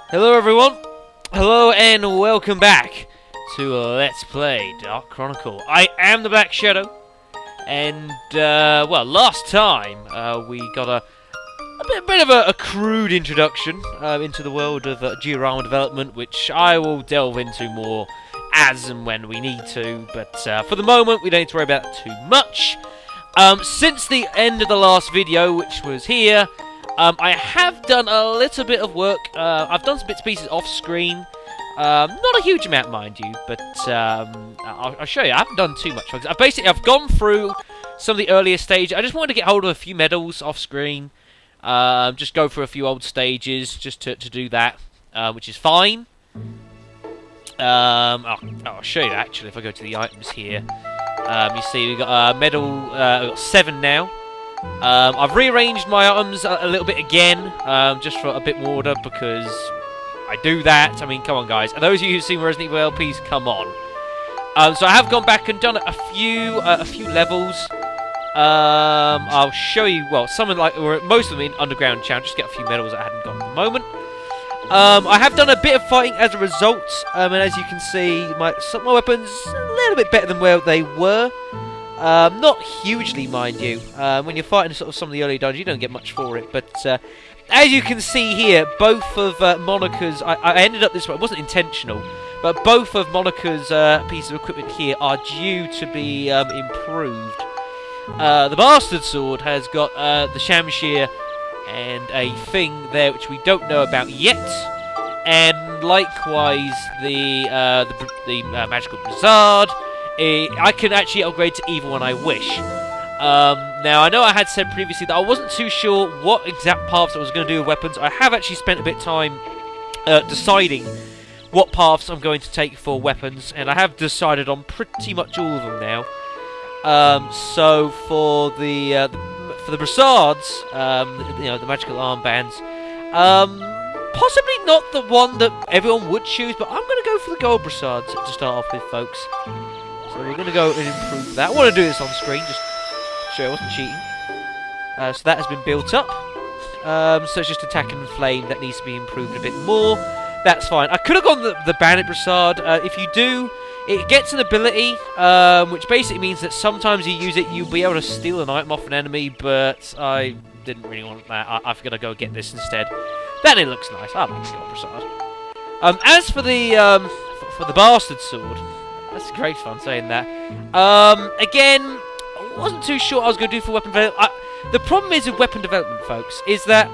Hello everyone, hello and welcome back to Let's Play Dark Chronicle. I am the Black Shadow, and well, last time we got a bit of a crude introduction into the world of Georama development, which I will delve into more as and when we need to, but for the moment we don't need to worry about that too much. Since the end of the last video, which was here, I have done a little bit of work. I've done some bits and pieces off screen. Not a huge amount, mind you, but I'll show you. I haven't done too much. I've gone through some of the earlier stages. I just wanted to get hold of a few medals off screen. Just go through a few old stages just to do that, which is fine. I'll show you actually if I go to the items here. You see we've got a medal, we've got 7 now. I've rearranged my items a little bit again, just for a bit more order, because I do that. I mean, come on, guys. And those of you who've seen Resident Evil, please come on. So I have gone back and done a few levels. I'll show you, well, some of most of them in Underground Challenge, just get a few medals I hadn't got at the moment. I have done a bit of fighting as a result, and as you can see, some of my weapons a little bit better than where they were. Not hugely, mind you. When you're fighting sort of some of the early dungeons, you don't get much for it. But as you can see here, both of Monica's... I ended up this way. It wasn't intentional. But both of Monica's pieces of equipment here are due to be improved. The Bastard Sword has got the Shamshir and a thing there which we don't know about yet. And likewise, the Magical Brassard. I can actually upgrade to either one I wish. Now, I know I had said previously that I wasn't too sure what exact paths I was going to do with weapons. I have actually spent a bit of time deciding what paths I'm going to take for weapons, and I have decided on pretty much all of them now. So for the brassards, the magical armbands, possibly not the one that everyone would choose, but I'm going to go for the gold brassards to start off with, folks. So we're going to go and improve that. I want to do this on screen, just to show I wasn't cheating. So that has been built up. So it's just attack and flame that needs to be improved a bit more. That's fine. I could have gone the bandit brassard. If you do, it gets an ability, which basically means that sometimes you use it, you'll be able to steal an item off an enemy, but I didn't really want that. I've got to go get this instead. Then it looks nice. I like the gold brassard. As for the Bastard Sword, that's great fun saying that. Again, I wasn't too sure what I was going to do for weapon development. The problem is with weapon development, folks, is that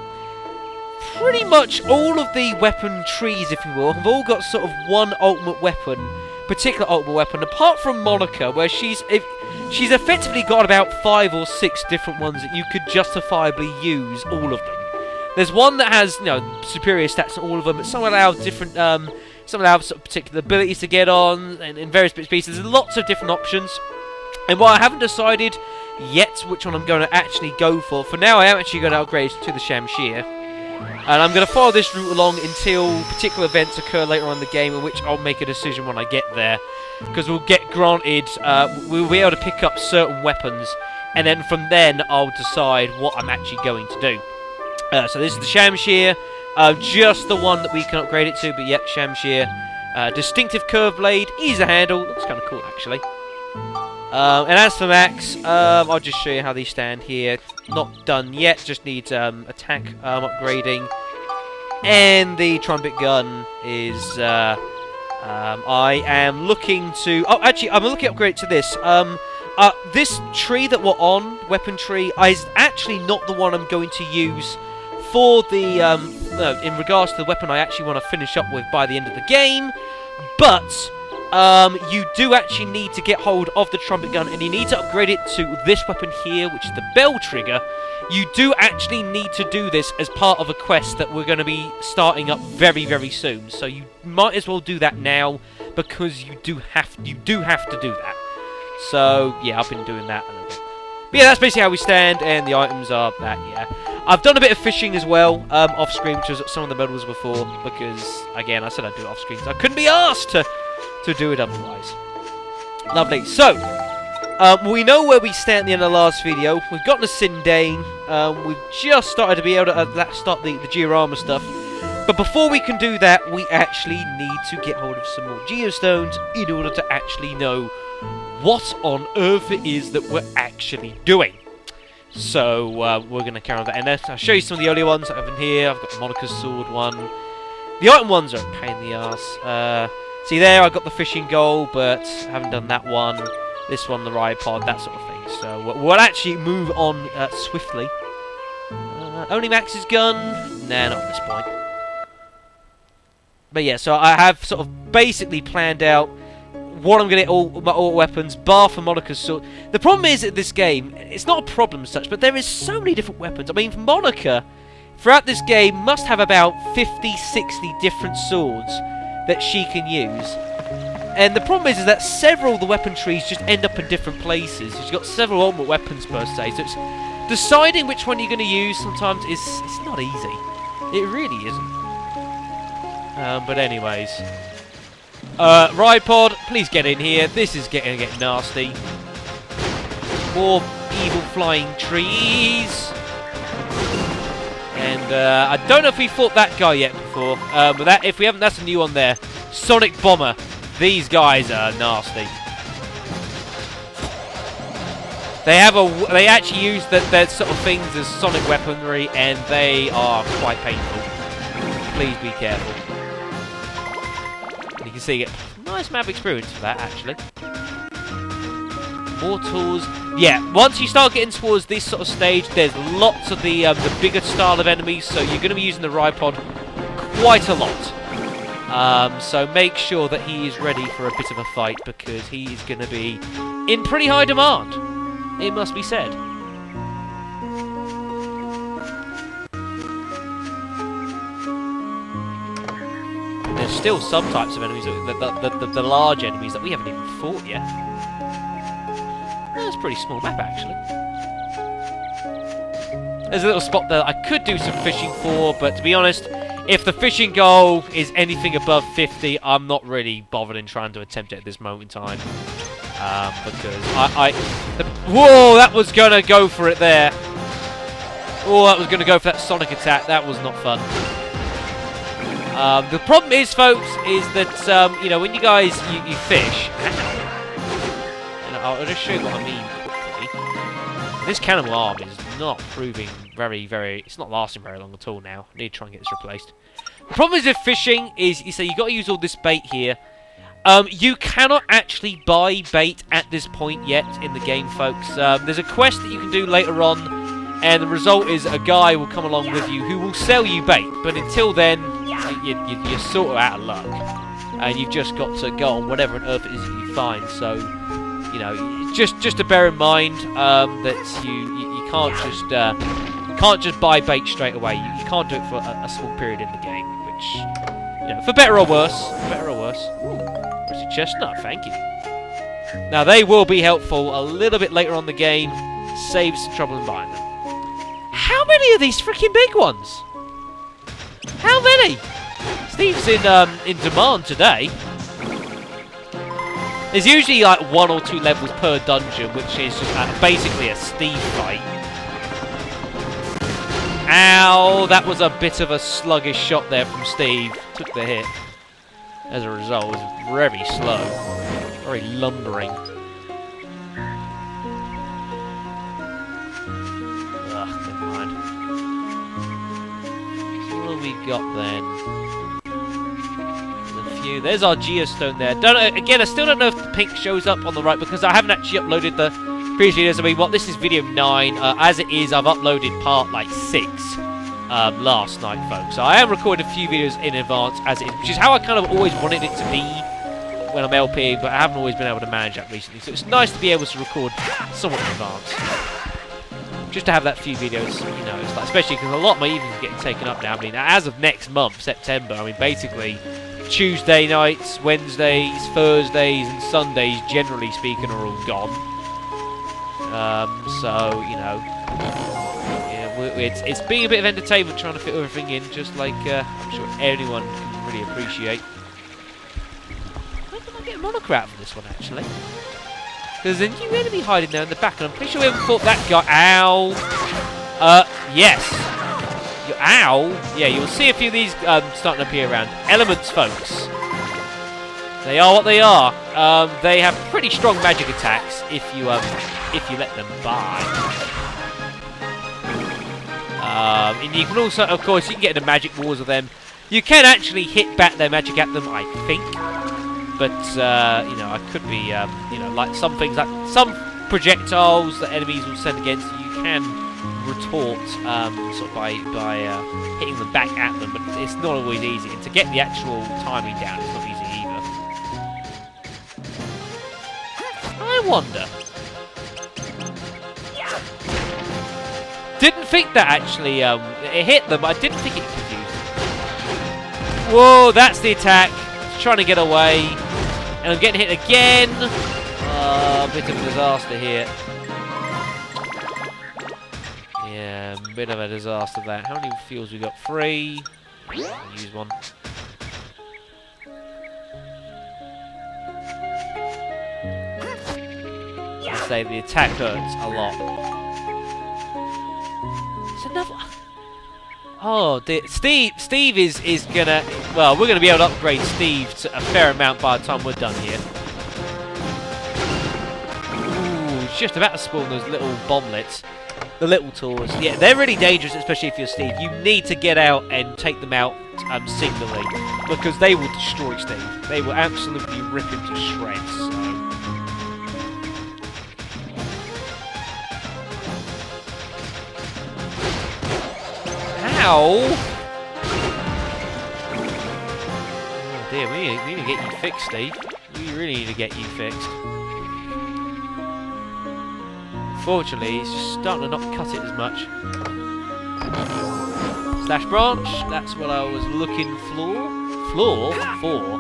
pretty much all of the weapon trees, if you will, have all got sort of one ultimate weapon, particular ultimate weapon, apart from Monica, where she's effectively got about 5 or 6 different ones that you could justifiably use, all of them. There's one that has, superior stats on all of them, but some allow different, some allow sort of particular abilities to get on, and in various bits and pieces. There's lots of different options. And while I haven't decided yet which one I'm going to actually go for now I am actually going to upgrade to the Shamshir. And I'm going to follow this route along until particular events occur later on in the game, in which I'll make a decision when I get there. Because we'll get granted, we'll be able to pick up certain weapons, and then from then I'll decide what I'm actually going to do. So this is the Shamshir, just the one that we can upgrade it to, but yep, Shamshir. Distinctive curved blade, easy to handle, looks kind of cool actually. And as for Max, I'll just show you how these stand here. Not done yet, just needs attack upgrading. And the trumpet gun is, I am looking to, oh actually, I'm looking to upgrade to this. This tree that we're on, weapon tree, is actually not the one I'm going to use for the, in regards to the weapon I actually want to finish up with by the end of the game, but you do actually need to get hold of the trumpet gun, and you need to upgrade it to this weapon here, which is the bell trigger. You do actually need to do this as part of a quest that we're going to be starting up very, very soon, so you might as well do that now, because you do have to do that. So, yeah, I've been doing that a little bit. But yeah, that's basically how we stand, and the items are that, yeah. I've done a bit of fishing as well, off-screen, which was some of the medals before, because, again, I said I'd do it off-screen, so I couldn't be asked to do it otherwise. Lovely. So, we know where we stand at the end of the last video. We've gotten a Sindane. We've just started to be able to start the Georama stuff. But before we can do that, we actually need to get hold of some more geostones in order to actually know what on earth it is that we're actually doing. So we're going to carry on that. And I'll show you some of the earlier ones I have in here. I've got the Monica's Sword one. The item ones are a pain in the arse. See there, I got the fishing goal, but I haven't done that one. This one, the ride pod, that sort of thing. So we'll actually move on swiftly. Only Max's gun? Nah, not at this point. But yeah, so I have sort of basically planned out what I'm going to get all weapons, bar for Monica's sword. The problem is that this game, it's not a problem as such, but there is so many different weapons. I mean, Monica, throughout this game, must have about 50, 60 different swords that she can use. And the problem is that several of the weapon trees just end up in different places. She's got several ultimate weapons per se, so it's deciding which one you're going to use sometimes is it's not easy. It really isn't. But anyways. Ride pod, please get in here. This is getting to get nasty. More evil flying trees. And I don't know if we fought that guy yet before. But that, if we haven't, that's a new one there. Sonic Bomber. These guys are nasty. They actually use that sort of things as sonic weaponry, and they are quite painful. Please be careful. And you can see you get nice map experience for that, actually. More tools. Yeah, once you start getting towards this sort of stage, there's lots of the bigger style of enemies, so you're going to be using the ride pod quite a lot. So make sure that he is ready for a bit of a fight, because he is going to be in pretty high demand. It must be said. There's still some types of enemies, the large enemies that we haven't even fought yet. That's a pretty small map, actually. There's a little spot there I could do some fishing for, but to be honest, if the fishing goal is anything above 50, I'm not really bothered in trying to attempt it at this moment in time. Because whoa, that was going to go for it there. Oh, that was going to go for that sonic attack. That was not fun. The problem is, folks, is that, you know, when you guys, you fish, and I'll just show you what I mean quickly. This cannibal arm is not proving it's not lasting very long at all now. I need to try and get this replaced. The problem is with fishing is, you say, you've got to use all this bait here. You cannot actually buy bait at this point yet in the game, folks. There's a quest that you can do later on, and the result is a guy will come along with you who will sell you bait. But until then, you're sort of out of luck, and you've just got to go on whatever on earth it is that you find. So, you know, just to bear in mind that you can't just buy bait straight away. You can't do it for a small period in the game, which, you know, for better or worse. Pretty chestnut, thank you. Now they will be helpful a little bit later on in the game. Save some trouble in buying them. How many of these freaking big ones? How many? Steve's in demand today. There's usually like 1 or 2 levels per dungeon, which is just basically a Steve fight. Ow! That was a bit of a sluggish shot there from Steve. Took the hit. As a result, it was very slow. Very lumbering. Ugh, never mind. So what have we got then? There's a few. There's our geostone there. Again, I still don't know if the pink shows up on the right, because I haven't actually uploaded the previous videos. I mean, this is video 9. As it is, I've uploaded part, like, 6. Last night, folks. So I am recording a few videos in advance as it is, which is how I kind of always wanted it to be when I'm LPing, but I haven't always been able to manage that recently. So it's nice to be able to record somewhat in advance. Just to have that few videos, you know, it's like, especially because a lot of my evenings are getting taken up now. I mean, as of next month, September, I mean, basically, Tuesday nights, Wednesdays, Thursdays, and Sundays, generally speaking, are all gone. So, you know, it's being a bit of entertainment trying to fit everything in, just like I'm sure anyone can really appreciate. Where can I get a Monica out for this one, actually? There's a new enemy hiding there in the back, and I'm pretty sure we haven't fought that guy. Ow! Yes! You're Ow! Yeah, you'll see a few of these starting to appear around. Elements, folks. They are what they are. They have pretty strong magic attacks if you let them by. And you can also, of course, you can get into magic wars with them. You can actually hit back their magic at them, I think. But you know, I could be, you know, like some things, like some projectiles that enemies will send against you, you can retort sort of by hitting them back at them. But it's not always easy, and to get the actual timing down, it's not easy either. I wonder. Didn't think that actually it hit them. I didn't think it confused them. Whoa, that's the attack. Trying to get away, and I'm getting hit again. A bit of a disaster here. Yeah, a bit of a disaster that. How many fuels we got? 3. I'll use one. I say the attack hurts a lot. It's another. Oh, Steve is gonna. Well, we're gonna be able to upgrade Steve to a fair amount by the time we're done here. Ooh, it's just about to spawn those little bomblets. The little tours. Yeah, they're really dangerous, especially if you're Steve. You need to get out and take them out singly, because they will destroy Steve. They will absolutely rip him to shreds. So. Ow! Oh dear, we need to get you fixed, Steve. We really need to get you fixed. Fortunately, it's just starting to not cut it as much. Slash branch, that's what I was looking for. Floor? Floor.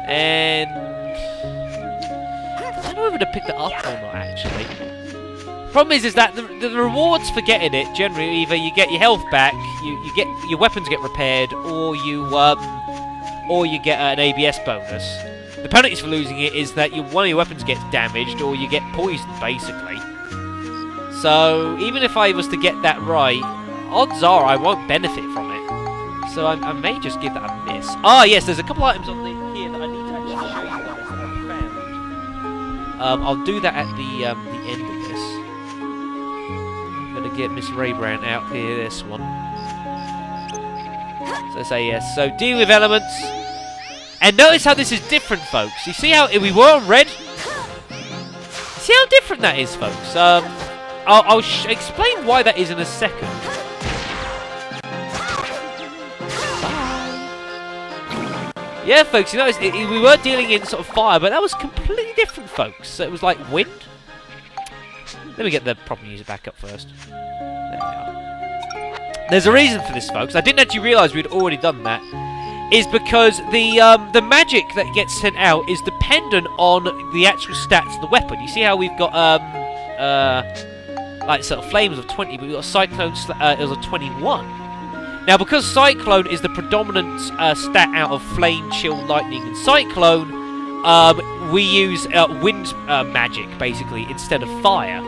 And I don't know whether to pick that up or not, actually. Problem is that the rewards for getting it generally either you get your health back, you get your weapons get repaired, or you get an ABS bonus. The penalties for losing it is that one of your weapons gets damaged, or you get poisoned, basically. So even if I was to get that right, odds are I won't benefit from it. So I may just give that a miss. Ah, yes, there's a couple items on here that I need to actually show you that I found. I'll do that at the end of this. I'm gonna get Miss Raybrand out here. This one. So say yes. So deal with elements. And notice how this is different, folks. You see how we were on red? See how different that is, folks. I'll explain why that is in a second. Yeah, folks, you notice we were dealing in sort of fire, but that was completely different, folks. So it was like wind. Let me get the proper music back up first. There we are. There's a reason for this, folks. I didn't actually realise we'd already done that. Is because the magic that gets sent out is dependent on the actual stats of the weapon. You see how we've got like sort of flames of 20, but we've got cyclone. It was a 21. Now, because cyclone is the predominant stat out of flame, chill, lightning, and cyclone, we use wind magic basically instead of fire.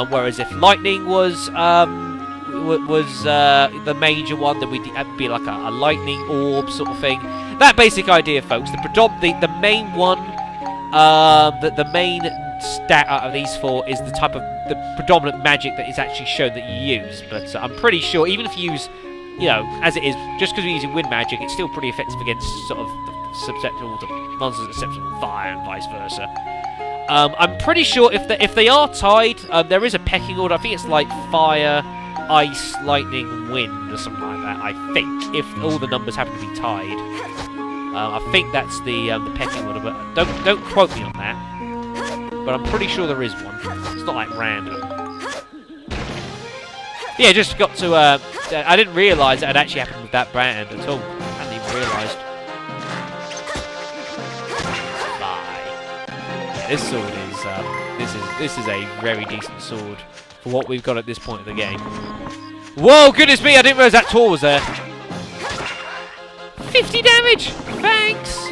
Whereas if lightning was the major one, then we'd be like a lightning orb sort of thing. That basic idea, folks. The main one, the main stat out of these 4 is the type of the predominant magic that is actually shown that you use. But I'm pretty sure, even if you use, you know, as it is, just because we're using wind magic, it's still pretty effective against sort of susceptible to monsters susceptible to fire and vice versa. I'm pretty sure if they are tied, there is a pecking order. I think it's like fire, ice, lightning, wind, or something like that. I think if all the numbers happen to be tied, I think that's the pecking order. But don't quote me on that. But I'm pretty sure there is one. It's not like random. Yeah, just got to. I didn't realise that had actually happened with that brand at all. I hadn't even realised. Bye. Yeah, this sword is. This is a very decent sword for what we've got at this point of the game. Whoa, goodness me! I didn't realise that Tor was there. 50 damage. Thanks.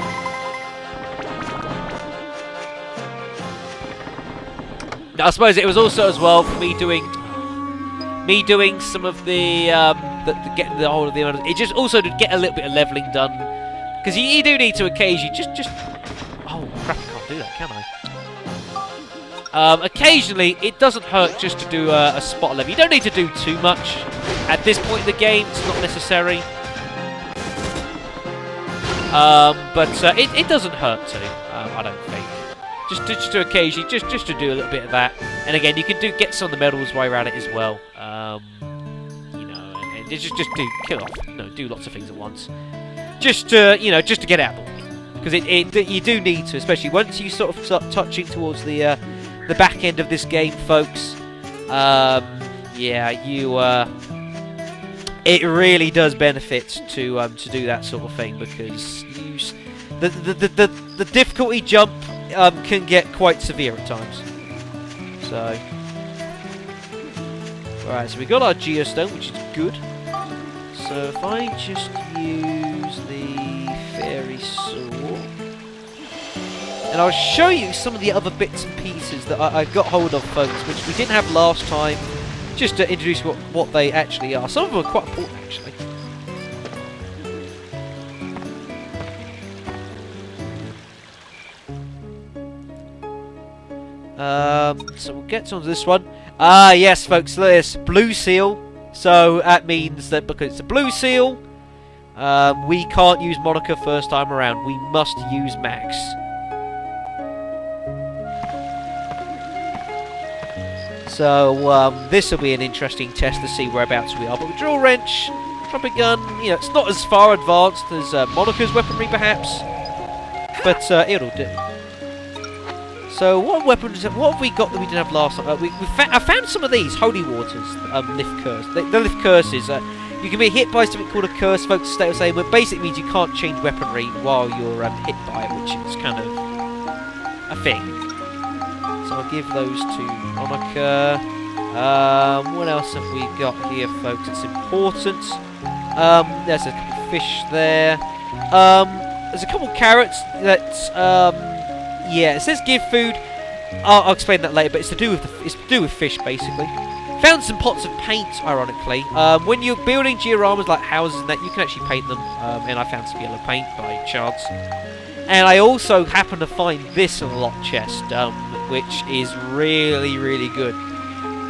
I suppose it was also as well for me doing some of the getting the whole of the. It just also to get a little bit of leveling done, because you do need to occasionally just. Oh crap! I can't do that, can I? Occasionally, it doesn't hurt just to do a spot level. You don't need to do too much at this point in the game. It's not necessary. But it doesn't hurt to. I don't think. Just to occasionally, just to do a little bit of that. And again, you can get some of the medals while you're at it as well. You know, and just do lots of things at once. Just to get out of the way. Because you do need to, especially once you sort of start touching towards the back end of this game, folks. Yeah, it really does benefit to do that sort of thing, because the difficulty jump can get quite severe at times. So, right, so we got our geostone, which is good. So if I just use the fairy sword, and I'll show you some of the other bits and pieces that I got hold of, folks, which we didn't have last time, just to introduce what they actually are. Some of them are quite important, actually. So we'll get on to this one. Yes, folks, this blue seal. So that means that because it's a blue seal, we can't use Monica first time around. We must use Max. So this will be an interesting test to see whereabouts we are. But with drill wrench, trumpet gun, it's not as far advanced as Monica's weaponry, perhaps, but it'll do. So what weapons? What have we got that we didn't have last time? I found some of these holy waters, lift curse. The lift curses. You can be hit by something called a curse, folks. Stay the same, but basically means you can't change weaponry while you're hit by it, which is kind of a thing. So I'll give those to Monica. What else have we got here, folks? It's important. There's a couple of fish there. There's a couple of carrots that. Yeah, it says give food. I'll explain that later, but it's to do with fish, basically. Found some pots of paint, ironically. When you're building dioramas like houses and that, you can actually paint them. And I found some yellow paint by chance. And I also happened to find this in a lock chest, which is really, really good.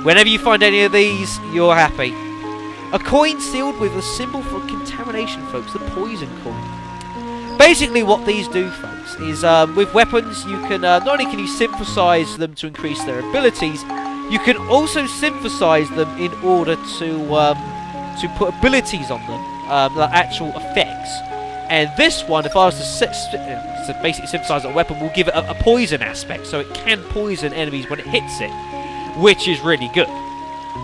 Whenever you find any of these, you're happy. A coin sealed with a symbol for contamination, folks. The poison coin. Basically, what these do, folks, is with weapons, you can not only can you synthesize them to increase their abilities, you can also synthesize them in order to put abilities on them, like actual effects. And this one, if I was to basically synthesize a weapon, will give it a poison aspect, so it can poison enemies when it hits it, which is really good.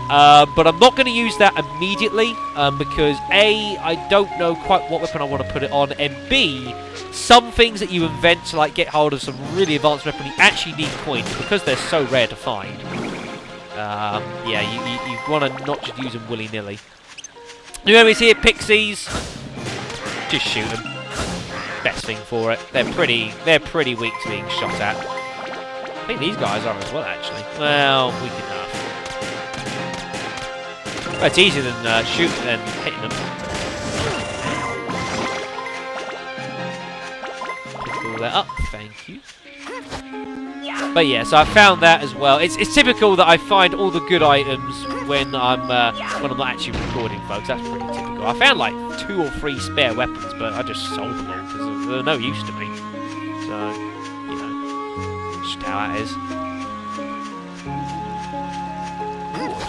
But I'm not going to use that immediately, because A, I don't know quite what weapon I want to put it on, and B, some things that you invent to get hold of some really advanced weapon, you actually need coins, because they're so rare to find. Yeah, you want to not just use them willy-nilly. New enemies here, pixies. Just shoot them. Best thing for it. They're pretty weak to being shot at. I think these guys are as well, actually. Well, we can it's easier than shooting and hitting them. Pick all that up, thank you. But yeah, so I found that as well. It's typical that I find all the good items when I'm not actually recording, folks. That's pretty typical. I found like 2 or 3 spare weapons, but I just sold them all because they're no use to me. So, just how that is.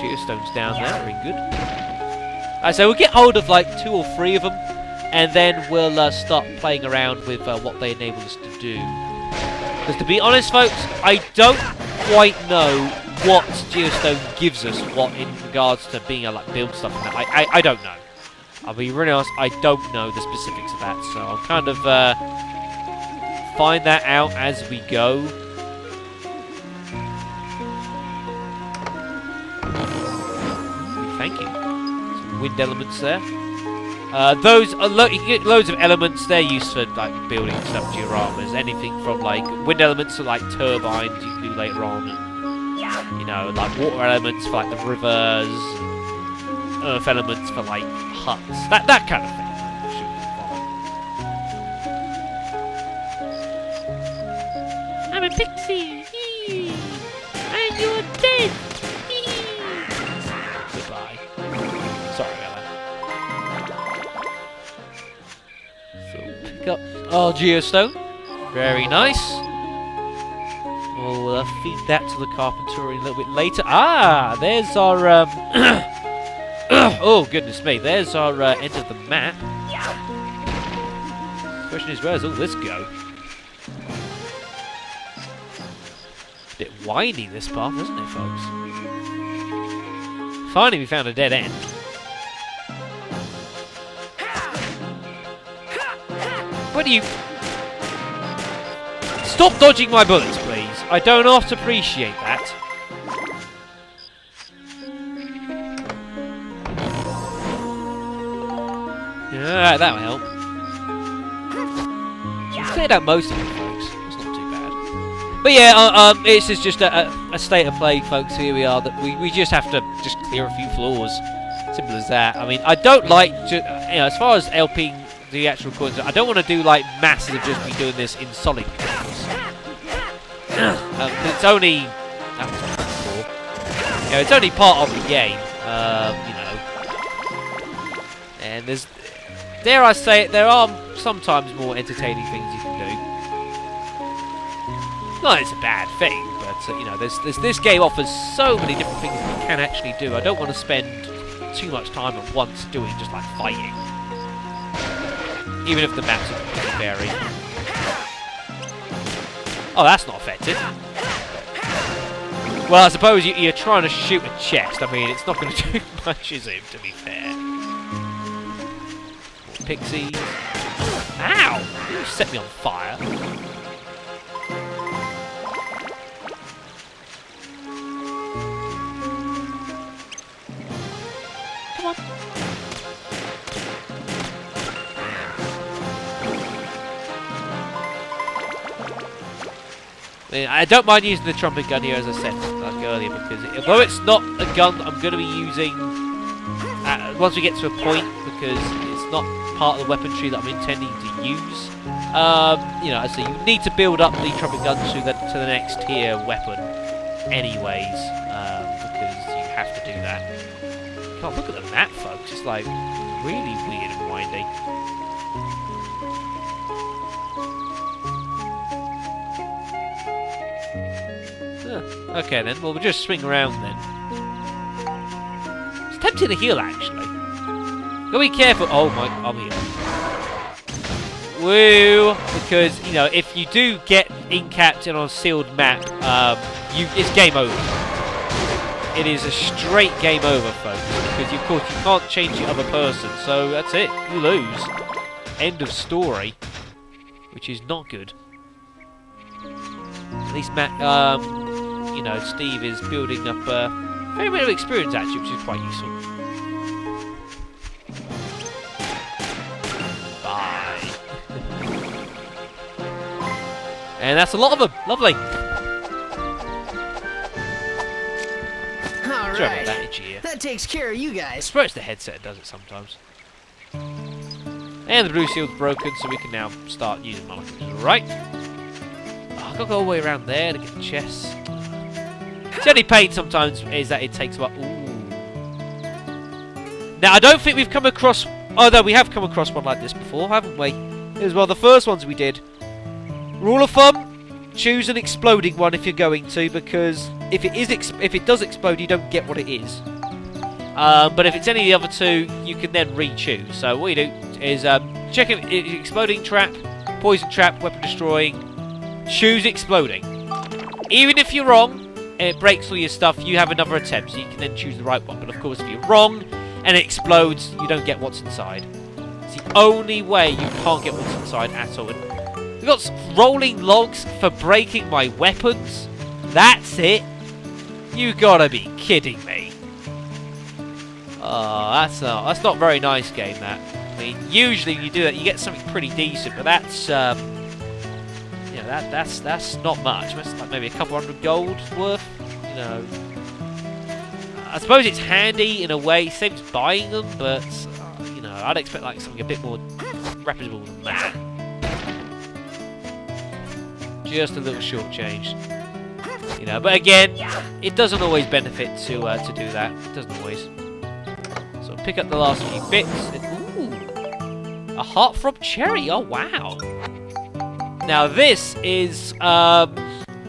Geostones down there, very good. So we'll get hold of like 2 or 3 of them, and then we'll start playing around with what they enable us to do. Because to be honest, folks, I don't quite know what Geostone gives us, what in regards to being able to build stuff. And that. I don't know. I'll be really honest, I don't know the specifics of that, so I'll kind of find that out as we go. Thank you. Some wind elements there. Those are you can get loads of elements. They're used for building stuff, dioramas, anything from wind elements to turbines you can do later on. And, You know, like water elements for like the rivers, earth elements for like huts, that kind of thing. I'm a pixie, and you're dead. Goodbye. Sorry about that. So pick up our geostone. Very nice. We'll feed that to the Carpenterion a little bit later. Ah, there's our oh goodness me, there's our end of the map. Question is, where's all this go? Bit windy this path, isn't it, folks? Finally, we found a dead end. What do you? Stop dodging my bullets, please. I do not appreciate that. Yeah, that'll help. Cleared out most of it, folks. It's not too bad. But yeah, this is just a state of play, folks. Here we are. That we just have to just clear a few floors. Simple as that. I mean, I don't like to, you know, as far as LPing the actual coins, I don't want to do like masses of just be doing this in solid coins. It's only that was before. You know, it's only part of the game. You know, and there's, dare I say it, there are sometimes more entertaining things you can do. Not that it's a bad thing, but you know, this game offers so many different things that you can actually do. I don't want to spend too much time at once doing just like fighting, even if the maps are vary. Oh, that's not effective. Well, I suppose you're trying to shoot a chest. I mean, it's not going to do much, is it, to be fair? More pixies. Ow! You set me on fire. Come on. I don't mind using the trumpet gun here, as I said like earlier, because although it's not a gun I'm going to be using once we get to a point, because it's not part of the weaponry that I'm intending to use. You know, so you need to build up the trumpet gun to the next tier weapon, anyways, because you have to do that. God, look at the map, folks. It's like really weird and windy. Okay then, well we'll just swing around then. It's tempting to heal actually. Gotta be careful. Oh my, I'm healing. Woo! Because, you know, if you do get incapped in on a sealed map, it's game over. It is a straight game over, folks. Because of course you can't change the other person, so that's it. You lose. End of story. Which is not good. At least you know, Steve is building up a fair bit of experience actually, which is quite useful. Bye. And that's a lot of them. Lovely. All right. That takes care of you guys. I suppose the headset does it sometimes. And the blue shield's broken, so we can now start using monitors. Right. Oh, I've got to go all the way around there to get the chests. The only pain sometimes is that it takes a while. Ooh. Now, I don't think we've come across... Although we have come across one like this before, haven't we? It was one of the first ones we did. Rule of thumb, choose an exploding one if you're going to, because if it does explode, you don't get what it is. But if it's any of the other two, you can then re-choose. So what you do is check if it's exploding trap, poison trap, weapon destroying. Choose exploding. Even if you're wrong, and it breaks all your stuff, you have another attempt, so you can then choose the right one. But of course, if you're wrong and it explodes, you don't get what's inside. It's the only way you can't get what's inside at all. And we've got rolling logs for breaking my weapons. That's it. You gotta be kidding me. Oh, that's not very nice game. That. I mean, usually when you do that, you get something pretty decent, but that's you know, that's not much. That's like maybe a couple hundred gold worth. you know. I suppose it's handy in a way, saves buying them, but you know, I'd expect like something a bit more reputable than that. Just a little shortchanged, you know. But again, it doesn't always benefit to do that. It doesn't always. So pick up the last few bits. And, ooh, a heartthrob cherry. Oh wow! Now this is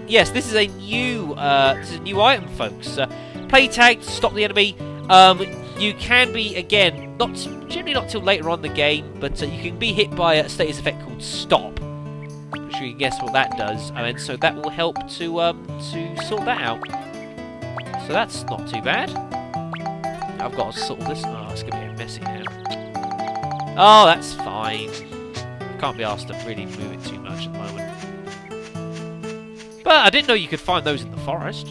yes, this is a new item, folks. Play tag to stop the enemy. You can be, again, generally not till later on in the game, but you can be hit by a status effect called stop. I'm sure you can guess what that does, and so that will help to sort that out. So that's not too bad. I've got to sort this. Oh, it's gonna get messy now. Oh, that's fine. I can't be asked to really move it too much at the moment. But I didn't know you could find those in the forest.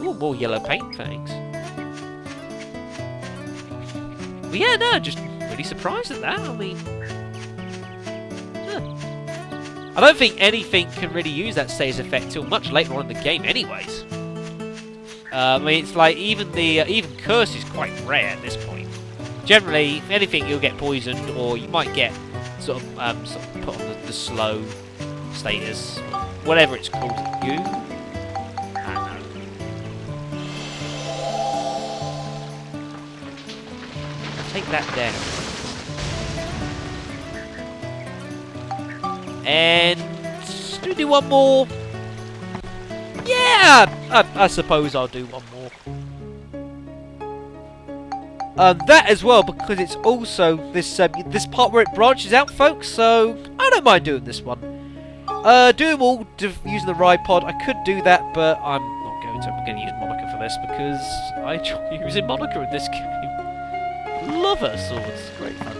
Ooh, more yellow paint, thanks. But yeah, no, just really surprised at that. I mean, I don't think anything can really use that status effect till much later on in the game, anyways. I mean, it's like even curse is quite rare at this point. Generally, if anything, you'll get poisoned, or you might get sort of put on the slow status, whatever it's called. You. Take that down. And do we do one more? Yeah, I suppose I'll do one more. That as well, because it's also this part where it branches out, folks. So I don't mind doing this one. Do them all using the ride pod. I could do that, but I'm not going to. I'm going to use Monica for this because I enjoy using Monica in this game. Love her swords. Great fun.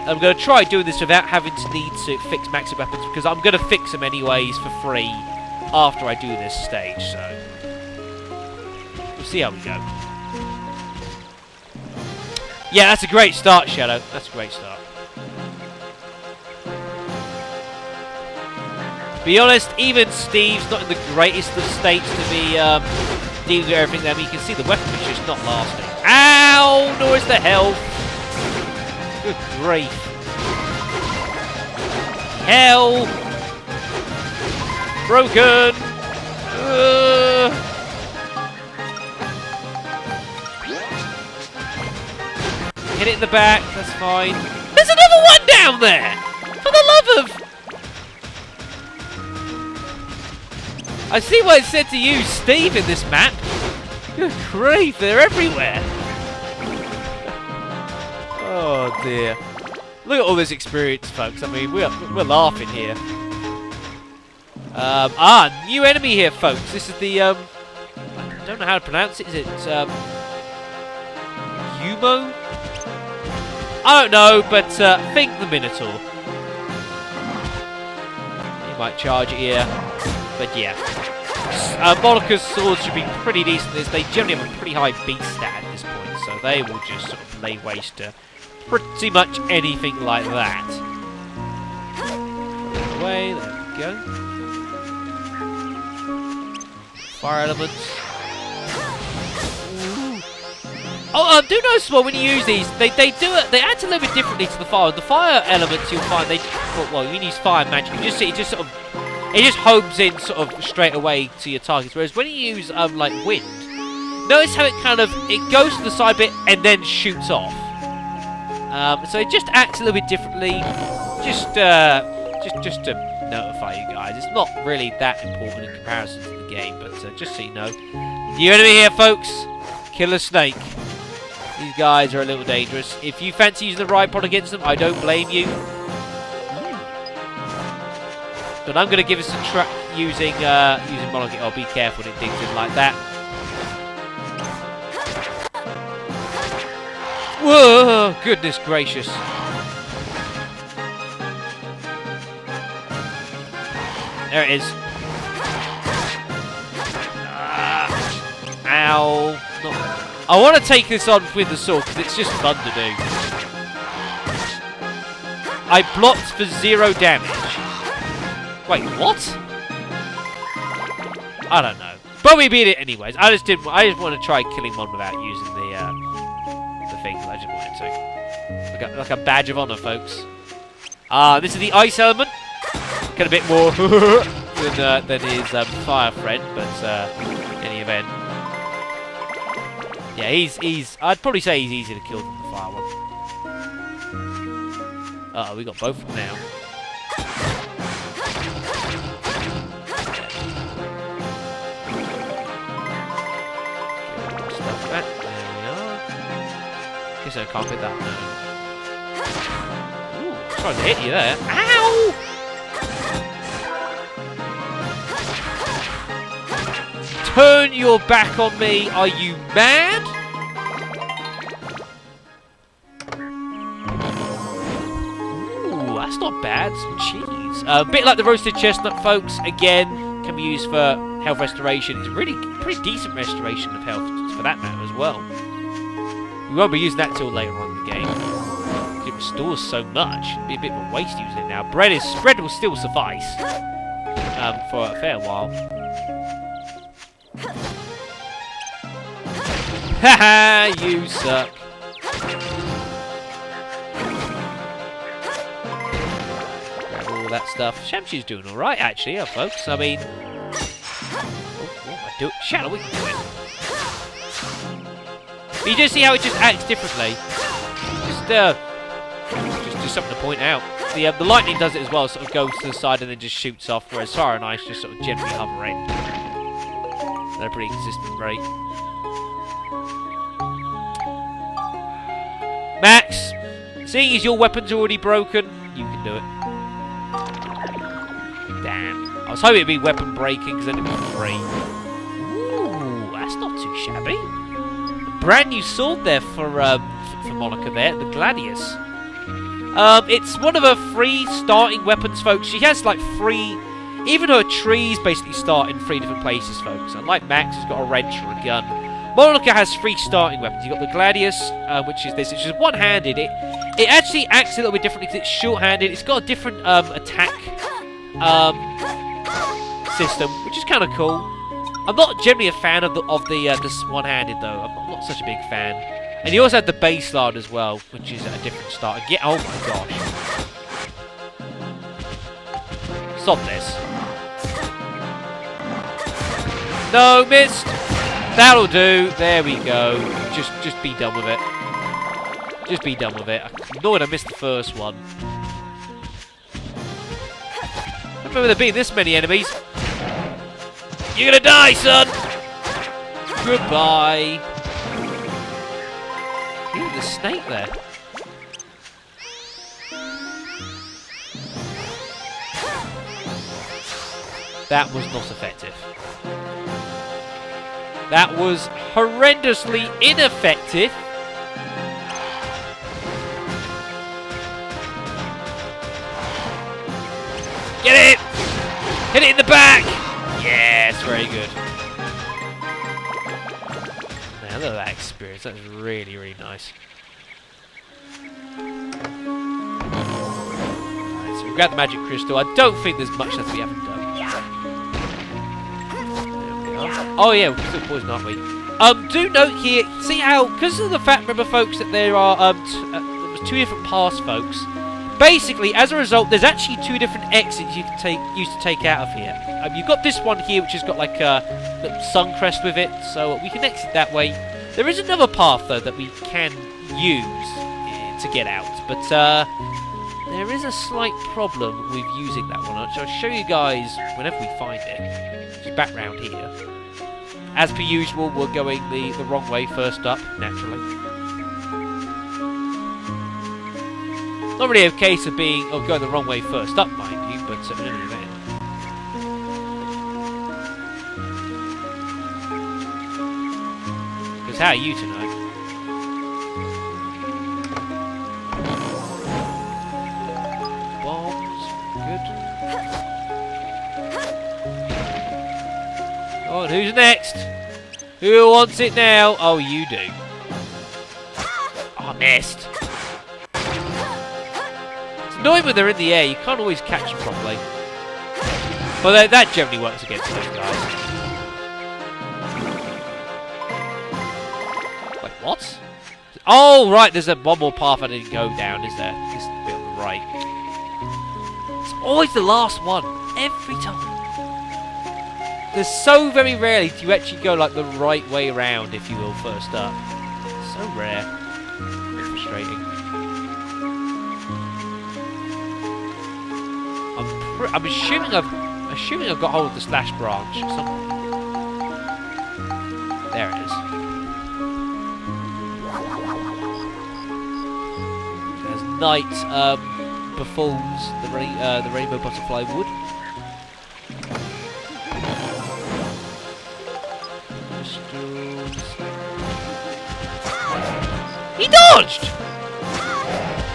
I'm going to try doing this without having to need to fix maxi weapons, because I'm going to fix them anyways for free after I do this stage, so we'll see how we go. Yeah, that's a great start, Shadow. That's a great start. To be honest, even Steve's not in the greatest of states to be dealing with everything there. I mean, you can see the weapon is just not lasting. Ow! Nor is the health. Good grief. Hell! Broken! Hit it in the back, that's fine. There's another one down there! For the love of... I see why it said to use Steve in this map. Good grief, they're everywhere. Oh dear. Look at all this experience, folks. I mean, we're laughing here. New enemy here, folks. This is the, I don't know how to pronounce it. Is it, Yumo? I don't know, but, think the Minotaur. You might charge it here. But yeah. Monica's swords should be pretty decent. They generally have a pretty high beast stat at this point, so they will just sort of lay waste to pretty much anything like that. Away, there we go. Fire elements. Ooh. Oh, do notice well when you use these, they act a little bit differently to the fire. The fire elements you'll find well, you can use fire magic. It just homes in sort of straight away to your targets. Whereas when you use like wind, notice how it goes to the side bit and then shoots off. So it just acts a little bit differently. Just to notify you guys. It's not really that important in comparison to the game, but just so you know. New enemy here, folks. Killer Snake. These guys are a little dangerous. If you fancy using the ride pod against them, I don't blame you. But I'm going to give us a try using Monica. Oh, be careful when it digs in like that. Whoa! Goodness gracious. There it is. Ow. I want to take this on with the sword because it's just fun to do. I blocked for 0 damage. Wait, what? I don't know. But we beat it anyways. I just want to try killing one without using the thing that I just wanted to. Like a badge of honor, folks. This is the ice element. Get a bit more than his fire friend, but in any event. Yeah, he's. I'd probably say he's easier to kill than the fire one. Uh-oh, we got both of them now. Stuff that. There we are. Guess I can't hit that now. Ooh, trying to hit you there. Ow! Turn your back on me. Are you mad? Ooh, that's not bad. Some cheese. A bit like the roasted chestnut, folks. Again, can be used for health restoration. It's really pretty decent restoration of health, for that matter, as well. We won't be using that till later on in the game. It restores so much. It'd be a bit of a waste using it now. Bread will still suffice for a fair while. Haha, you suck. Grab all that stuff. Shamshi's doing alright, actually, yeah, folks. I mean... what am I doing? Shadow, we can do it. But you do see how it just acts differently. Just something to point out. The lightning does it as well, sort of goes to the side and then just shoots off, whereas Fire and Ice just sort of gently hovering. At a pretty consistent rate. Max, seeing as your weapon's already broken, you can do it. Damn. I was hoping it'd be weapon breaking, because then it'd be free. Ooh, that's not too shabby. A brand new sword there for Monica there, the Gladius. It's one of her free starting weapons, folks. She has, like, free... Even her trees basically start in 3 different places, folks. Unlike Max, who's got a wrench or a gun. Monica has 3 starting weapons. You've got the Gladius, which is this, which is one-handed. It actually acts a little bit differently because it's short-handed. It's got a different attack system, which is kind of cool. I'm not generally a fan of this one-handed though. I'm not such a big fan. And you also have the baseline as well, which is a different start. Oh my gosh! Stop this! No, missed. That'll do. There we go. Just be done with it. Just be done with it. I'm annoyed I missed the first one. I don't remember there being this many enemies. You're gonna die, son! Goodbye. Ooh, the snake there. That was not effective. That was horrendously ineffective. Get it! Hit it in the back! Yes, very good. Man, look at that experience. That's really, really nice. Alright, so we grab the magic crystal. I don't think there's much that we haven't done. Oh yeah, we're still poisoned, aren't we? Do note here, see how, because of the fact, remember folks, that there are there's 2 different paths, folks. Basically, as a result, there's actually 2 different exits you can use to take out of here. You've got this one here, which has got like a little sun crest with it, so we can exit that way. There is another path though that we can use to get out, but there is a slight problem with using that one. So I'll show you guys whenever we find it. Just back round here. As per usual, we're going the wrong way first up, naturally. Not really a case of going the wrong way first up, mind you, but in any event. Because how are you tonight? Bombs, good. Oh, and who's next? Who wants it now? Oh, you do. Oh, missed. It's annoying when they're in the air. You can't always catch them properly. But that generally works against those guys. What? Oh, right, there's one more path I didn't go down, is there? This bit on the right. It's always the last one. Every time. There's so very rarely do you actually go, like, the right way around, if you will, first up. So rare. A bit frustrating. I'm assuming I've got hold of the slash branch somewhere. There it is. As night befalls the rainbow butterfly wood. He dodged!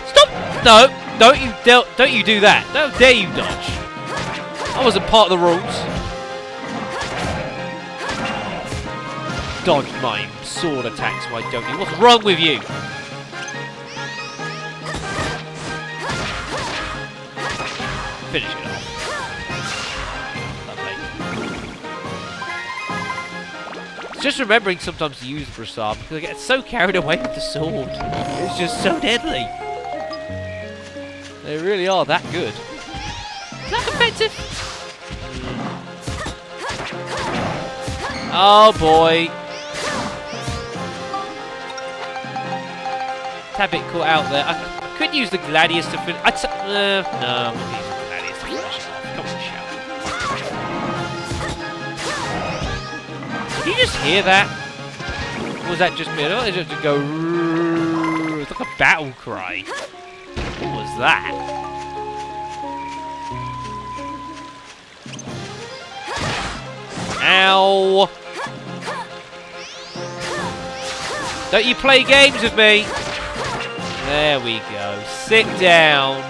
Stop! No, don't you do that. How dare you dodge. That wasn't part of the rules. Dodge my sword attacks, why don't you? What's wrong with you? Finish it off. Lovely. It's just remembering sometimes to use the brassard because I get so carried away with the sword. It's just so deadly. They really are that good. Is that effective? Oh boy. Tad bit caught out there. I could use the gladius to finish. No, I'm not using the gladius to finish it off. Come on, shout. Did you just hear that? Or was that just me? I just go. It's like a battle cry. What was that? Ow! Don't you play games with me? There we go. Sit down.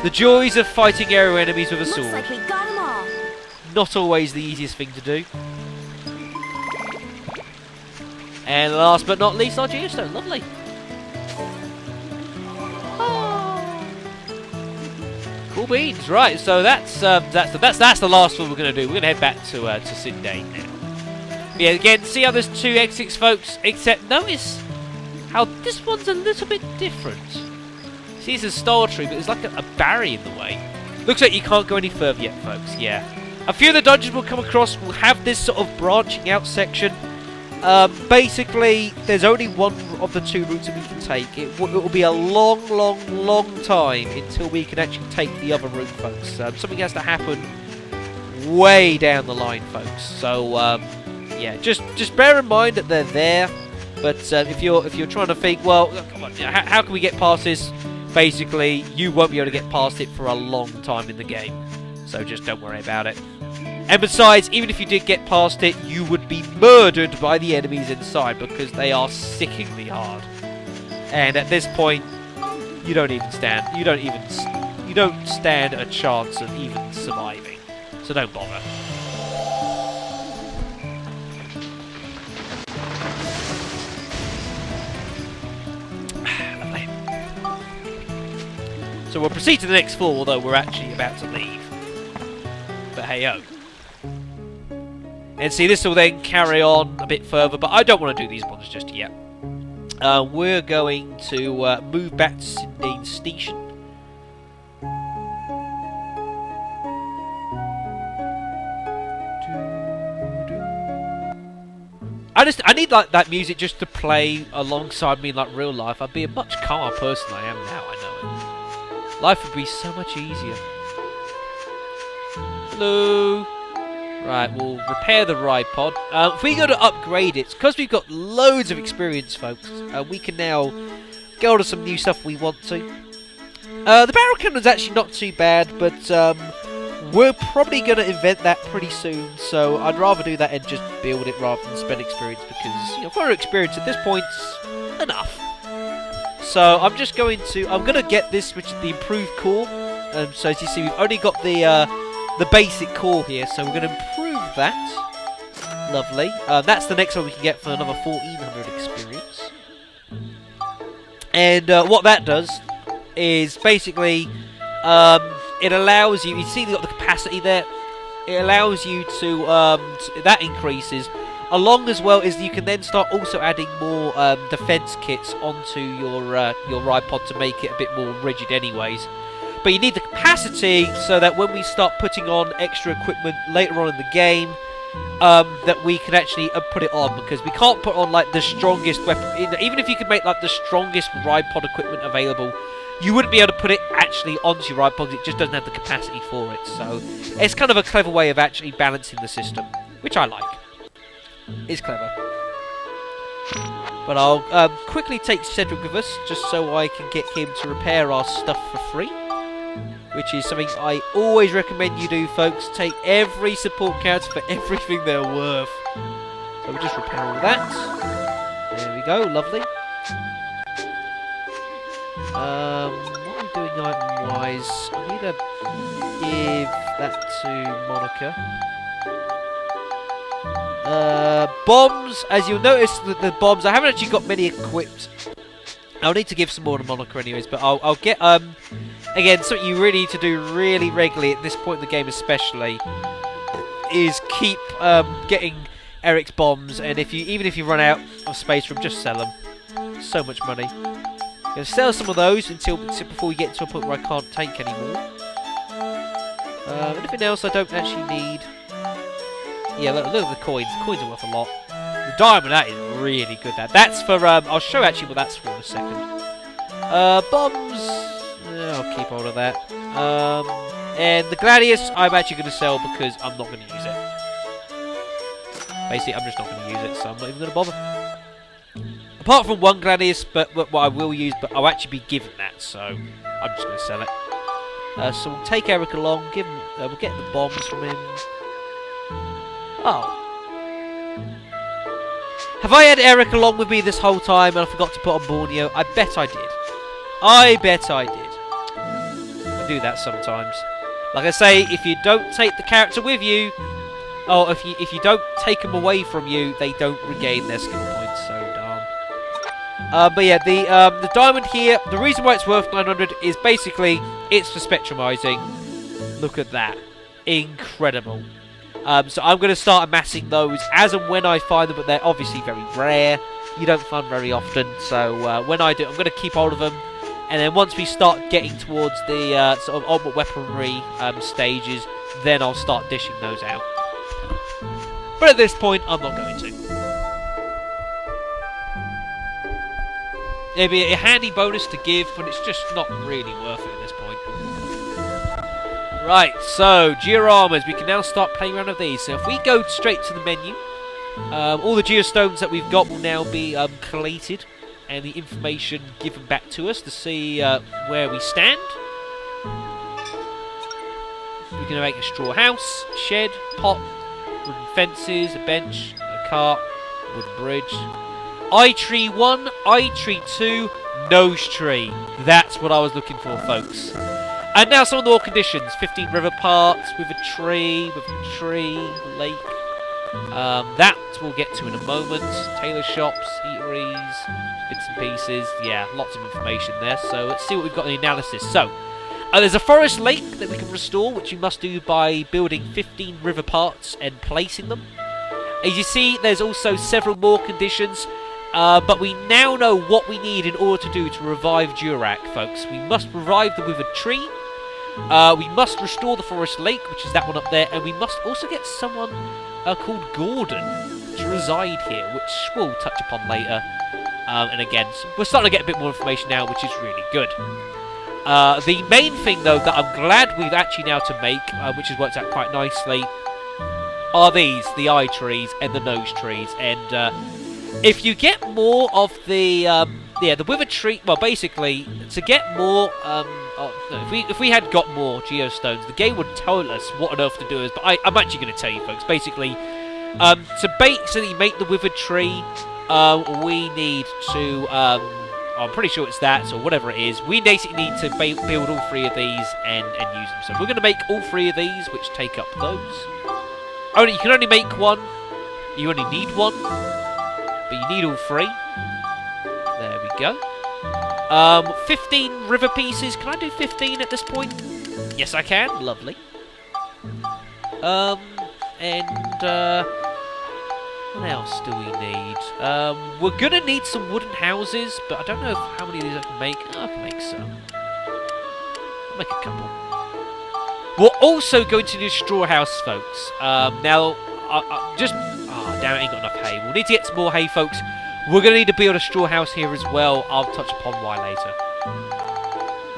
The joys of fighting aerial enemies with a sword. Looks like we got 'em all. Not always the easiest thing to do. And last but not least, our geostone. Lovely. Cool beans. Right. So that's the last one we're going to do. We're going to head back to Sindane now. But yeah. Again, see how there's two exits, folks. Except notice how this one's a little bit different. See, it's a star tree, but there's like a barrier in the way. Looks like you can't go any further yet, folks. Yeah. A few of the dungeons we'll come across will have this sort of branching out section. Basically, there's only one of the two routes that we can take. It will be a long time until we can actually take the other route, folks. Something has to happen way down the line, folks. So, yeah, just bear in mind that they're there. But if you're trying to think, well, come on, how can we get past this? Basically, you won't be able to get past it for a long time in the game. So just don't worry about it. And besides, even if you did get past it, you would be murdered by the enemies inside because they are sickeningly hard. And at this point, you don't stand a chance of even surviving. So don't bother. Lovely. So we'll proceed to the next floor, although we're actually about to leave. But hey-oh. And see, this will then carry on a bit further, but I don't want to do these ones just yet. We're going to move back to Sindane Station. I need like that music just to play alongside me in like real life. I'd be a much calmer person than I am now, I know it. Life would be so much easier. Hello. Right, we'll repair the ride pod. If we go to upgrade it, because we've got loads of experience, folks, we can now go to some new stuff we want to. The barrel cannon's actually not too bad, but we're probably going to invent that pretty soon, so I'd rather do that and just build it rather than spend experience, because, you know, for experience at this point's enough. So I'm just going to get this, which is the improved core. So as you see, we've only got the basic core here, so we're going to improve that. Lovely. That's the next one we can get for another 1400 experience. And what that does is basically it allows you see you've got the capacity there. It allows you to that increases Along as well as you can then start also adding more defense kits onto your ride pod to make it a bit more rigid anyways. But you need the capacity so that when we start putting on extra equipment later on in the game, that we can actually put it on, because we can't put on like the strongest weapon. Even if you could make like the strongest ride pod equipment available, you wouldn't be able to put it actually onto your ride pod because it just doesn't have the capacity for it. So it's kind of a clever way of actually balancing the system, which I like. It's clever. But I'll quickly take Cedric with us just so I can get him to repair our stuff for free, which is something I always recommend you do, folks. Take every support character for everything they're worth. So we'll just repair all that. There we go, lovely. What are we doing item-wise? I need to give that to Monica. Bombs, as you'll notice, the bombs, I haven't actually got many equipped. I'll need to give some more to Monica anyways, but I'll get, again, something you really need to do really regularly at this point in the game especially, is keep getting Eric's bombs, and even if you run out of space for them, just sell them. So much money. I'm going to sell some of those before we get to a point where I can't take anymore. Anything else I don't actually need? Yeah, look at the coins. The coins are worth a lot. The diamond, that is really good. That's for, I'll show actually what that's for in a second. Bombs, I'll keep hold of that. And the gladius, I'm actually going to sell because I'm not going to use it. Basically, I'm just not going to use it, so I'm not even going to bother. Apart from one gladius, but what I will use, but I'll actually be given that, so I'm just going to sell it. So we'll take Eric along, we'll get the bombs from him. Oh. Have I had Eric along with me this whole time and I forgot to put on Borneo? I bet I did. I bet I did. I do that sometimes. Like I say, if you don't take the character with you, or if you don't take them away from you, they don't regain their skill points, so darn. But yeah, the diamond here, the reason why it's worth 900 is basically, it's for spectrumizing. Look at that. Incredible. So I'm going to start amassing those as and when I find them, but they're obviously very rare. You don't find very often, so when I do, I'm going to keep hold of them. And then once we start getting towards the sort of ultimate weaponry stages, then I'll start dishing those out. But at this point, I'm not going to. It'd be a handy bonus to give, but it's just not really worth it at this point. Right, so Georamas, we can now start playing around with these. So if we go straight to the menu, all the geostones that we've got will now be collated and the information given back to us to see where we stand. We're going to make a straw house, shed, pot, wooden fences, a bench, a cart, wooden bridge. Eye tree 1, eye tree 2, nose tree. That's what I was looking for, folks. And now some of the more conditions. 15 river parts, with a tree, lake. That we'll get to in a moment. Tailor shops, eateries, bits and pieces. Yeah, lots of information there. So let's see what we've got in the analysis. So, there's a forest lake that we can restore, which you must do by building 15 river parts and placing them. As you see, there's also several more conditions. But we now know what we need in order to do to revive Durak, folks. We must revive them with a tree. We must restore the forest lake, which is that one up there. And we must also get someone called Gordon to reside here, which we'll touch upon later. And again, we're starting to get a bit more information now, which is really good. The main thing, though, that I'm glad we've actually now to make, which has worked out quite nicely, are these, the eye trees and the nose trees. And if you get more of the wither tree, well, basically, to get more, if we had got more geostones, the game would tell us what on earth to do. But I'm actually going to tell you, folks. Basically, to basically make the withered tree, we need to, I'm pretty sure it's that, or whatever it is. We basically need to build all three of these and use them. So we're going to make all three of these, which take up those. You can only make one. You only need one. But you need all three. There we go. 15 river pieces. Can I do 15 at this point? Yes, I can. Lovely. What else do we need? We're gonna need some wooden houses, but I don't know how many of these I can make. Oh, I can make some. I'll make a couple. We're also going to need a straw house, folks. Now, damn it, I ain't got enough hay. We'll need to get some more hay, folks. We're going to need to build a straw house here as well. I'll touch upon why later.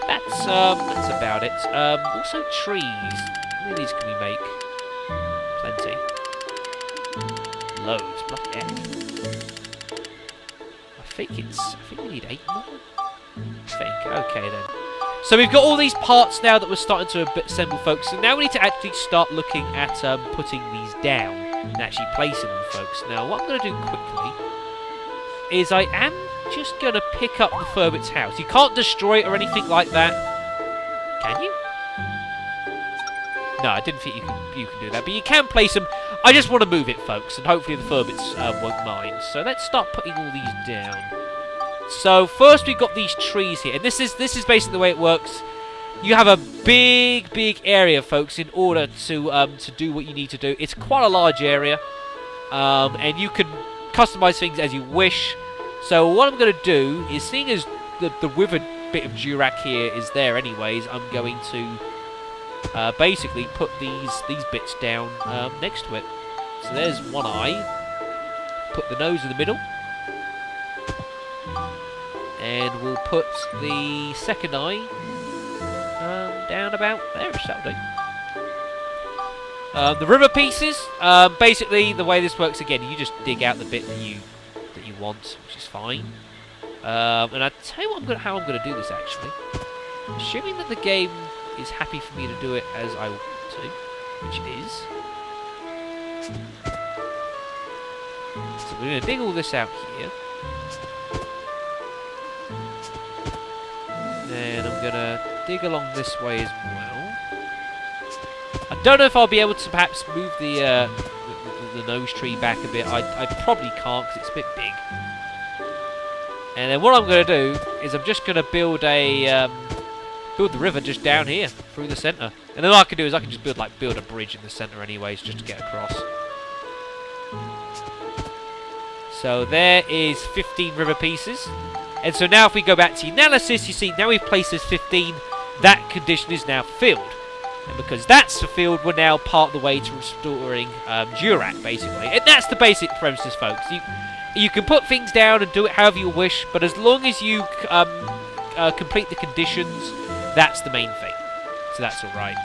That's about it. Also trees. How many of these can we make? Plenty. Loads. Bloody heck. I think we need 8 more. Okay then. So we've got all these parts now that we're starting to assemble, folks. So now we need to actually start looking at putting these down and actually placing them, folks. Now, what I'm going to do quickly is I am just going to pick up the Firbits house. You can't destroy it or anything like that. Can you? No, I didn't think you can do that. But you can place them. I just want to move it, folks, and hopefully the Firbits won't mind. So let's start putting all these down. So first we've got these trees here, and this is basically the way it works. You have a big area, folks, in order to do what you need to do. It's quite a large area, and you can customize things as you wish. So what I'm going to do is, seeing as the withered bit of Durac here is there anyways, I'm going to basically put these bits down next to it. So there's one eye. Put the nose in the middle. And we'll put the second eye down about there-ish, that'll do. The river pieces, basically the way this works, again, you just dig out the bit that you want, which is fine. And I'll tell you how I'm going to do this, actually. Assuming that the game is happy for me to do it as I want to, which it is. So we're going to dig all this out here. And I'm going to dig along this way as well. I don't know if I'll be able to perhaps move the nose tree back a bit. I probably can't because it's a bit big. And then what I'm going to do is I'm just going to build the river just down here through the centre. And then what I can do is I can just build a bridge in the centre anyways, just to get across. So there is 15 river pieces. And so now if we go back to the analysis, you see now we've placed this 15, that condition is now fulfilled. And because that's fulfilled, we're now part of the way to restoring Durac, basically. And that's the basic premises, folks. You can put things down and do it however you wish, but as long as you complete the conditions, that's the main thing. So that's alright.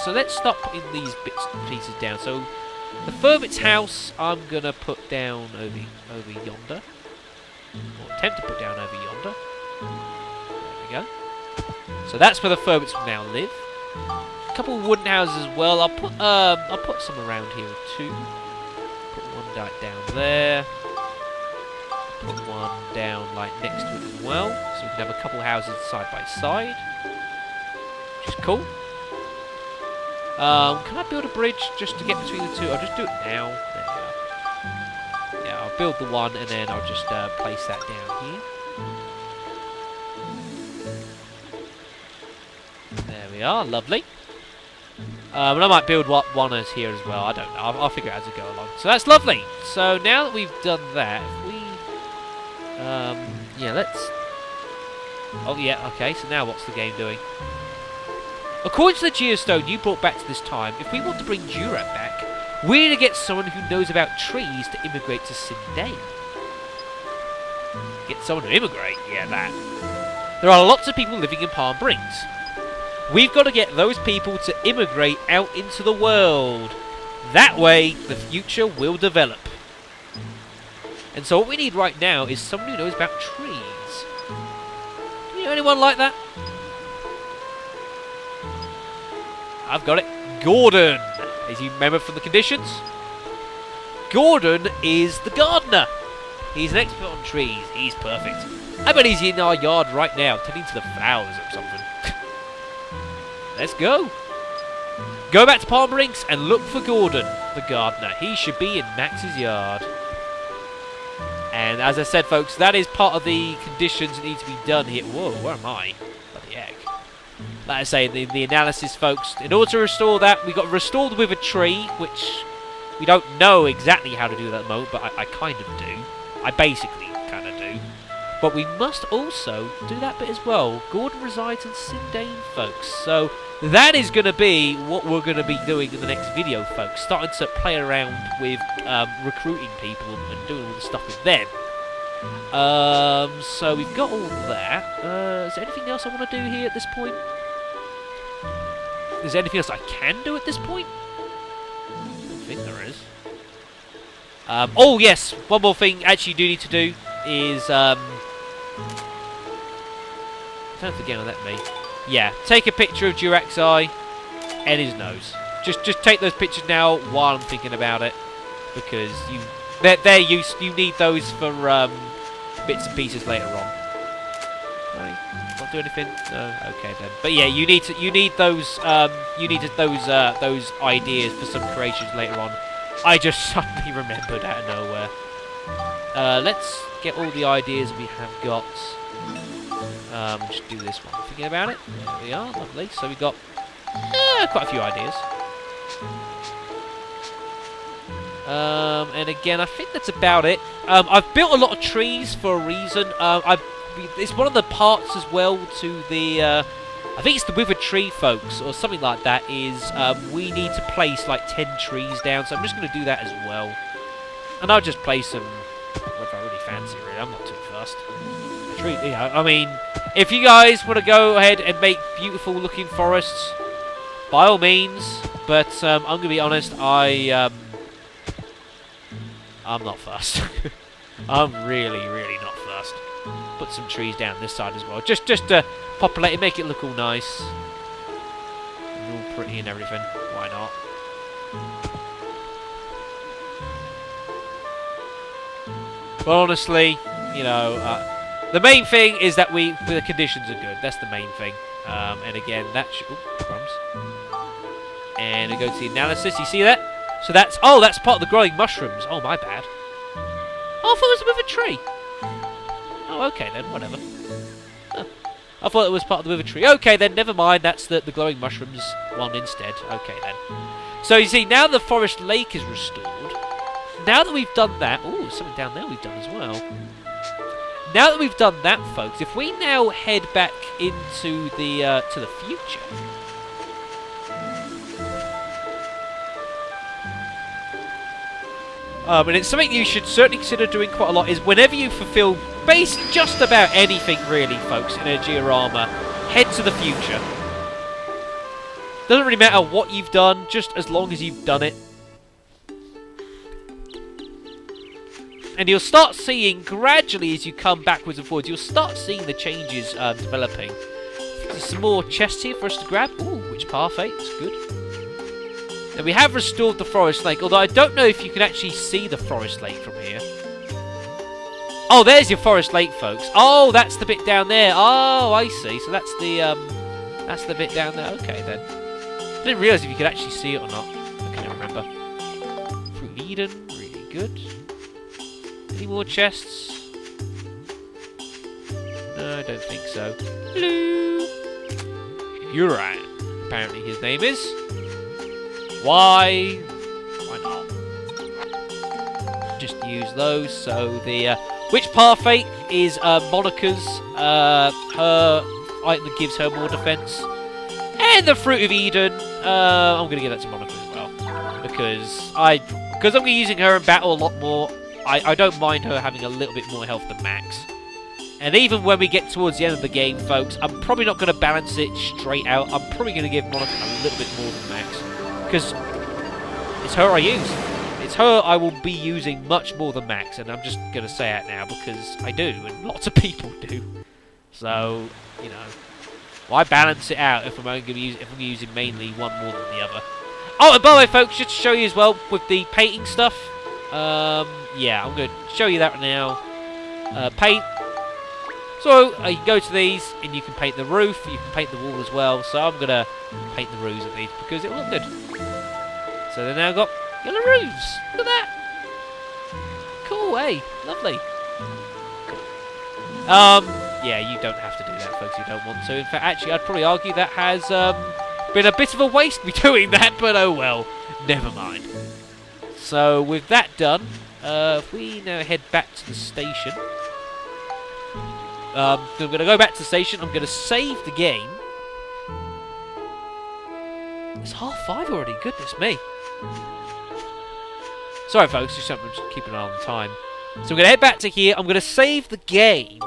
So let's start putting these bits and pieces down. So the Firbits house I'm going to put down over yonder. Or attempt to put down over yonder. There we go. So that's where the Firbits will now live. A couple of wooden houses as well. I'll put some around here too. Put one down there. Put one down like next to it as well. So we can have a couple of houses side by side. Which is cool. Can I build a bridge just to get between the two? I'll just do it now. There we go. Yeah, I'll build the one and then I'll just place that down here. There we are, lovely. And I might build one as here as well. I don't know. I'll figure it out as I go along. So that's lovely. So now that we've done that, if we... yeah, let's... Oh, yeah, okay. So now what's the game doing? According to the geostone you brought back to this time, if we want to bring Durac back, we need to get someone who knows about trees to immigrate to Sindane. Get someone to immigrate? Yeah, that. There are lots of people living in Palm Springs. We've got to get those people to immigrate out into the world. That way, the future will develop. And so what we need right now is someone who knows about trees. Do you know anyone like that? I've got it. Gordon. As you remember from the conditions, Gordon is the gardener. He's an expert on trees. He's perfect. I bet he's in our yard right now, tending to the flowers or something. Let's go. Go back to Palm Springs and look for Gordon, the gardener. He should be in Max's yard. And as I said, folks, that is part of the conditions that need to be done here. Whoa, where am I? Bloody heck. Like I say, the analysis, folks, in order to restore that, we've got to restore the withered tree, which We don't know exactly how to do that at the moment, but I kind of do. I basically kind of do. But we must also do that bit as well. Gordon resides in Sindane, folks. So that is going to be what we're going to be doing in the next video, folks. Starting to play around with recruiting people and doing all the stuff with them. So we've got all that. Is there anything else I want to do here at this point? Is there anything else I can do at this point? I don't think there is. Oh yes, one more thing actually you do need to do is don't forget on that me. Yeah, take a picture of Durax's eye and his nose. Just take those pictures now while I'm thinking about it, because you need those for bits and pieces later on. Right, not do anything. No, okay then. But yeah, you need those those ideas for some creations later on. I just suddenly remembered out of nowhere. Let's get all the ideas we have got. Just do this one. Thinking about it. There we are. Lovely. So we've got quite a few ideas. And again, I think that's about it. I've built a lot of trees for a reason. It's one of the parts as well to the... I think it's the withered tree, folks, or something like that, is we need to place like 10 trees down. So I'm just going to do that as well. And I'll just place them if I really fancy, really. I'm not too fussed. Tree, you know, I mean, if you guys want to go ahead and make beautiful looking forests, by all means. But I'm going to be honest, I'm not fussed. I'm really not fussed. Put some trees down this side as well, just to populate it, make it look all nice, and all pretty and everything. Why not? Well, honestly, you know, the main thing is that the conditions are good. That's the main thing. And again, that crumbs. And I go to the analysis. You see that? So that's that's part of the growing mushrooms. Oh, my bad. Oh, I thought it was with a tree. Oh, okay then, whatever. Huh. I thought it was part of the withered tree. Okay then, never mind. That's the glowing mushrooms one instead. Okay then. So you see, now the forest lake is restored. Now that we've done that, ooh, something down there we've done as well. Now that we've done that, folks, if we now head back into the to the future. And it's something you should certainly consider doing quite a lot, is whenever you fulfill basically just about anything really, folks, in a Georama, head to the future. Doesn't really matter what you've done, just as long as you've done it. And you'll start seeing, gradually as you come backwards and forwards, you'll start seeing the changes developing. There's some more chests here for us to grab. Ooh, which parfait, that's good. Now we have restored the forest lake, although I don't know if you can actually see the forest lake from here. Oh, there's your forest lake, folks. Oh, that's the bit down there. Oh, I see. So that's the bit down there. Okay, then. I didn't realise if you could actually see it or not. I can't remember. Fruit of Eden, really good. Any more chests? No, I don't think so. Hello! Urian, apparently his name is. Why not? Just use those. So the Witch Parfait is Monica's her item that gives her more defense, and the Fruit of Eden. I'm gonna give that to Monica as well because I'm gonna be using her in battle a lot more. I don't mind her having a little bit more health than Max. And even when we get towards the end of the game, folks, I'm probably not going to balance it straight out. I'm probably going to give Monica a little bit more than Max. Because it's her I use. It's her I will be using much more than Max. And I'm just going to say it now because I do. And lots of people do. So, you know, why balance it out if I'm only going to use, if I'm using mainly one more than the other. Oh, and by the way, folks, just to show you as well with the painting stuff. Yeah, I'm going to show you that now. Paint. So, you can go to these, and you can paint the roof, you can paint the wall as well, so I'm going to paint the roofs at these, because it will look good. So they've now got yellow roofs. Look at that. Cool, eh? Lovely. Cool. Yeah, you don't have to do that, folks, you don't want to. In fact, actually, I'd probably argue that has been a bit of a waste me doing that, but oh well. Never mind. So with that done, if we now head back to the station, I'm going to go back to the station. I'm going to save the game. It's 5:30 already. Goodness me. Sorry, folks. I'm just keeping an eye on the time. So I'm going to head back to here. I'm going to save the game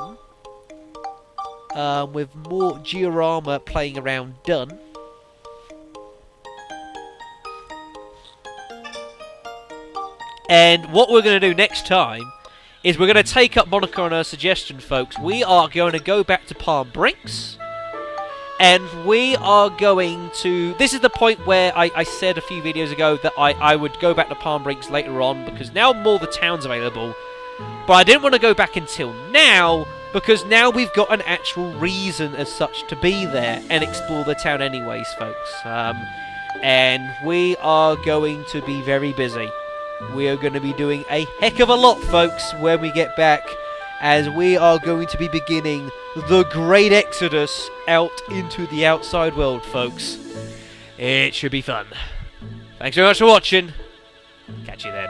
with more Georama playing around done. And what we're going to do next time is we're going to take up Monica on her suggestion, folks. We are going to go back to Palm Brinks. And we are going to... This is the point where I said a few videos ago that I would go back to Palm Brinks later on, because now more of the town's available. But I didn't want to go back until now, because now we've got an actual reason as such to be there and explore the town anyways, folks. And we are going to be very busy. We are going to be doing a heck of a lot, folks, when we get back, as we are going to be beginning the great exodus out into the outside world, folks. It should be fun. Thanks very much for watching. Catch you then.